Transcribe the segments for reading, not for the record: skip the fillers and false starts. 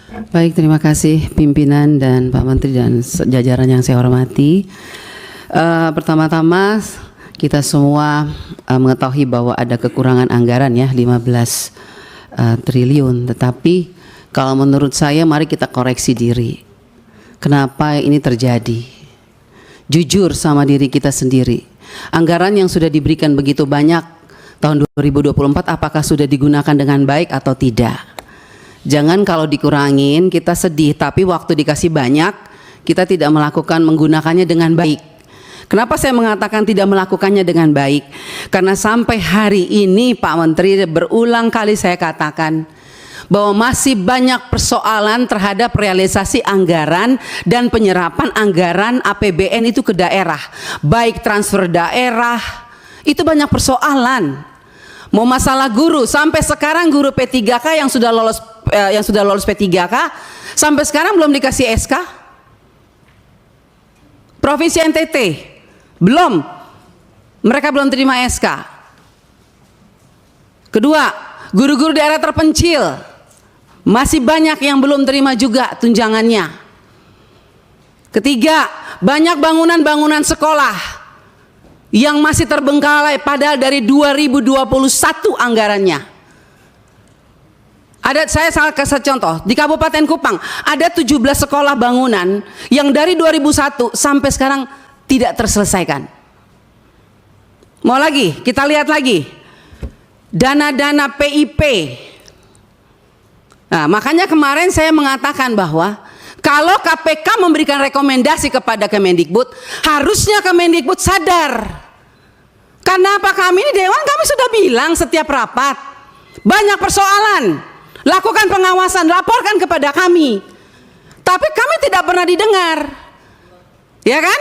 Baik, terima kasih pimpinan dan Pak Menteri dan jajaran yang saya hormati. Pertama-tama kita semua mengetahui bahwa ada kekurangan anggaran ya 15 triliun. Tetapi kalau menurut saya mari kita koreksi diri. Kenapa ini terjadi? Jujur sama diri kita sendiri. Anggaran yang sudah diberikan begitu banyak tahun 2024 apakah sudah digunakan dengan baik atau tidak? Jangan kalau dikurangin kita sedih, tapi waktu dikasih banyak kita tidak menggunakannya dengan baik. Kenapa saya mengatakan tidak melakukannya dengan baik? Karena sampai hari ini Pak Menteri berulang kali saya katakan bahwa masih banyak persoalan terhadap realisasi anggaran dan penyerapan anggaran APBN itu ke daerah, baik transfer daerah, itu banyak persoalan. Mau masalah guru, sampai sekarang guru P3K yang sudah lolos P3K sampai sekarang belum dikasih SK. Provinsi NTT belum, mereka belum terima SK. Kedua, guru-guru daerah terpencil masih banyak yang belum terima juga tunjangannya. Ketiga, banyak bangunan-bangunan sekolah yang masih terbengkalai padahal dari 2021 anggarannya. Saya salah kasih contoh, di Kabupaten Kupang ada 17 sekolah bangunan yang dari 2001 sampai sekarang tidak terselesaikan. Mau lagi, kita lihat lagi dana-dana PIP. Nah, makanya kemarin saya mengatakan bahwa kalau KPK memberikan rekomendasi kepada Kemendikbud, harusnya Kemendikbud sadar. Karena apa, kami ini Dewan, kami sudah bilang setiap rapat, banyak persoalan, lakukan pengawasan, laporkan kepada kami. Tapi kami tidak pernah didengar. Ya kan?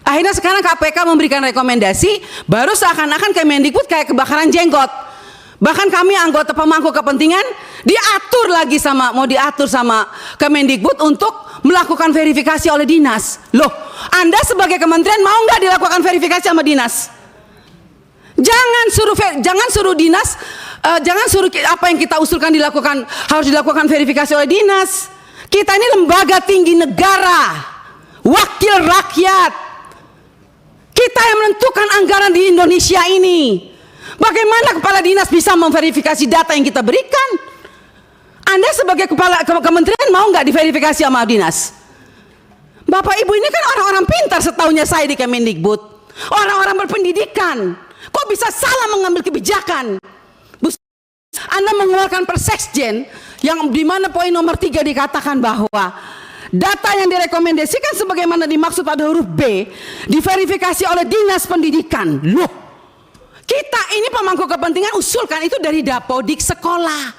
Akhirnya sekarang KPK memberikan rekomendasi, baru seakan-akan Kemendikbud kayak kebakaran jenggot. Bahkan kami anggota pemangku kepentingan mau diatur sama Kemendikbud untuk melakukan verifikasi oleh dinas. Loh, Anda sebagai kementerian mau nggak dilakukan verifikasi sama dinas? Jangan suruh dinas, jangan suruh apa yang kita usulkan harus dilakukan verifikasi oleh dinas. Kita ini lembaga tinggi negara, wakil rakyat. Kita yang menentukan anggaran di Indonesia ini. Bagaimana kepala dinas bisa memverifikasi data yang kita berikan? Anda sebagai kepala kementerian mau nggak diverifikasi sama dinas? Bapak Ibu ini kan orang-orang pintar setahunya saya di Kemendikbud, orang-orang berpendidikan. Kok bisa salah mengambil kebijakan? Anda mengeluarkan Perseksjen yang dimana poin nomor 3 dikatakan bahwa data yang direkomendasikan sebagaimana dimaksud pada huruf B diverifikasi oleh dinas pendidikan. Loh, kita ini pemangku kepentingan usulkan itu dari Dapodik sekolah.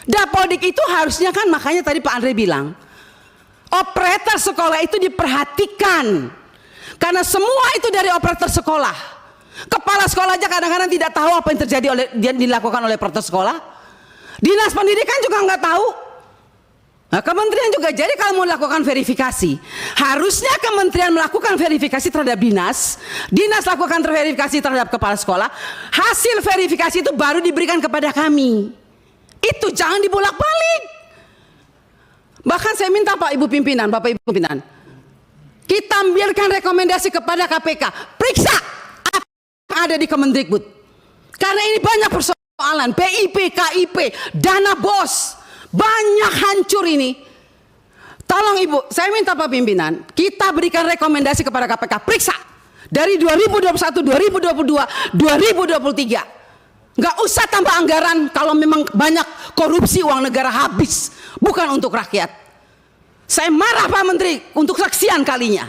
Dapodik itu harusnya kan, makanya tadi Pak Andre bilang operator sekolah itu diperhatikan karena semua itu dari operator sekolah. Kepala sekolah aja kadang-kadang tidak tahu apa yang dilakukan oleh operator sekolah. Dinas pendidikan juga nggak tahu. Nah, kementerian juga. Jadi kalau mau lakukan verifikasi, harusnya kementerian melakukan verifikasi terhadap dinas, dinas lakukan verifikasi terhadap kepala sekolah, hasil verifikasi itu baru diberikan kepada kami. Itu jangan dibolak-balik. Bahkan saya minta Bapak Ibu pimpinan, kita ambilkan rekomendasi kepada KPK, periksa apa yang ada di Kemendikbud. Karena ini banyak persoalan, PIP, KIP, dana BOS, banyak hancur ini. Tolong Ibu, saya minta Pak Pimpinan, kita berikan rekomendasi kepada KPK, periksa dari 2021, 2022, 2023. Nggak usah tambah anggaran kalau memang banyak korupsi, uang negara habis, bukan untuk rakyat. Saya marah Pak Menteri untuk sekian kalinya.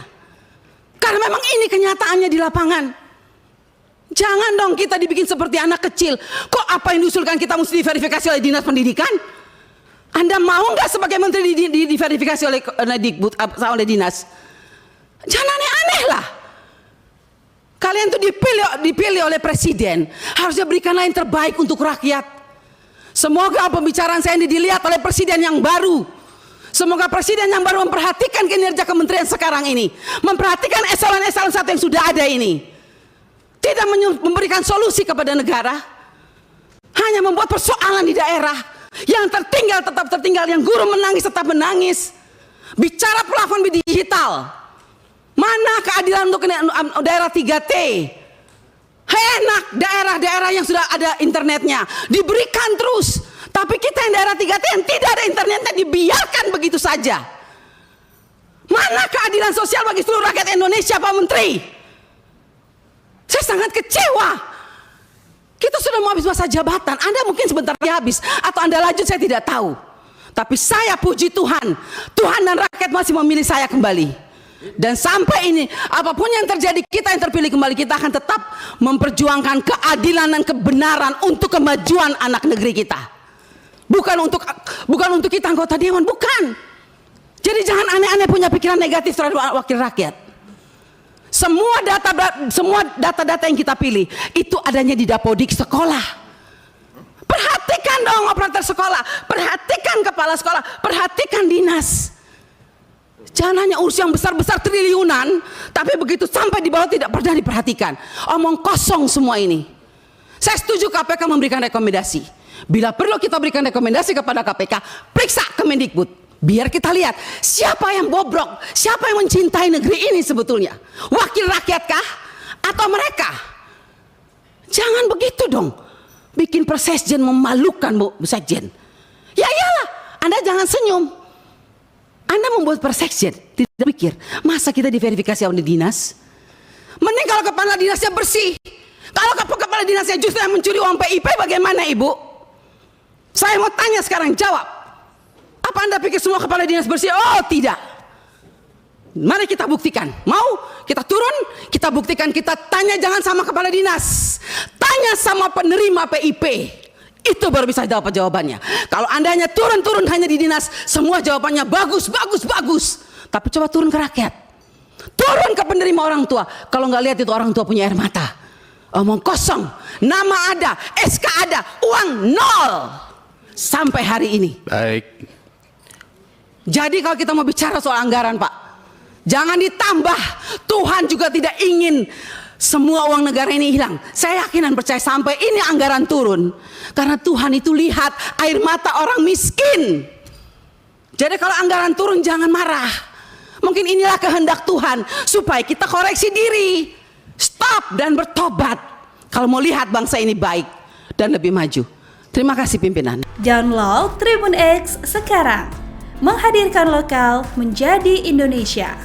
Karena memang ini kenyataannya di lapangan. Jangan dong kita dibikin seperti anak kecil. Kok apa yang diusulkan kita mesti diverifikasi oleh dinas pendidikan? Anda mau nggak sebagai menteri diverifikasi oleh Dikbud, oleh dinas? Jangan aneh-aneh lah. Kalian tuh dipilih oleh presiden, harusnya berikanlah yang terbaik untuk rakyat. Semoga pembicaraan saya ini dilihat oleh presiden yang baru. Semoga presiden yang baru memperhatikan kinerja kementerian sekarang ini, memperhatikan eselon-eselon 1 yang sudah ada ini, tidak memberikan solusi kepada negara, hanya membuat persoalan di daerah. Yang tertinggal tetap tertinggal, yang guru menangis tetap menangis. Bicara plafon digital, mana keadilan untuk daerah 3T? Enak daerah-daerah yang sudah ada internetnya diberikan terus, tapi kita yang daerah 3T yang tidak ada internetnya dibiarkan begitu saja. Mana keadilan sosial bagi seluruh rakyat Indonesia, Pak Menteri? Saya sangat kecewa. Kita sudah mau habis masa jabatan, Anda mungkin sebentar lagi habis, atau Anda lanjut, saya tidak tahu. Tapi saya puji Tuhan, Tuhan dan rakyat masih memilih saya kembali. Dan sampai ini, apapun yang terjadi, kita yang terpilih kembali, kita akan tetap memperjuangkan keadilan dan kebenaran untuk kemajuan anak negeri kita. Bukan untuk kita anggota dewan, bukan. Jadi jangan aneh-aneh punya pikiran negatif terhadap wakil rakyat. Semua data-data yang kita pilih itu adanya di Dapodik sekolah. Perhatikan dong operator sekolah, perhatikan kepala sekolah, perhatikan dinas. Jangan hanya urus yang besar-besar triliunan, tapi begitu sampai di bawah tidak pernah diperhatikan. Omong kosong semua ini. Saya setuju KPK memberikan rekomendasi. Bila perlu kita berikan rekomendasi kepada KPK, periksa Kemendikbud. Biar kita lihat siapa yang bobrok, siapa yang mencintai negeri ini sebetulnya. Wakil rakyatkah atau mereka? Jangan begitu dong. Bikin Persesjen memalukan, Bu Sekjen. Ya iyalah, Anda jangan senyum. Anda membuat Persesjen, tidak pikir, masa kita diverifikasi oleh dinas? Mending kalau kepala dinasnya bersih. Kalau kepala dinasnya justru yang mencuri uang PIP, bagaimana Ibu? Saya mau tanya sekarang, jawab. Apa Anda pikir semua kepala dinas bersih? Oh tidak. Mari kita buktikan. Mau kita turun, kita buktikan, kita tanya jangan sama kepala dinas, tanya sama penerima PIP. Itu baru bisa dapat jawabannya. Kalau Anda hanya turun hanya di dinas, semua jawabannya bagus. Tapi coba turun ke rakyat, turun ke penerima orang tua. Kalau nggak lihat itu orang tua punya air mata. Omong kosong, nama ada, SK ada, uang nol sampai hari ini. Baik. Jadi kalau kita mau bicara soal anggaran, Pak, jangan ditambah. Tuhan juga tidak ingin semua uang negara ini hilang. Saya yakin dan percaya sampai ini anggaran turun, karena Tuhan itu lihat air mata orang miskin. Jadi kalau anggaran turun jangan marah. Mungkin inilah kehendak Tuhan supaya kita koreksi diri, stop dan bertobat. Kalau mau lihat bangsa ini baik dan lebih maju. Terima kasih pimpinan. Download Tribun X sekarang. Menghadirkan lokal menjadi Indonesia.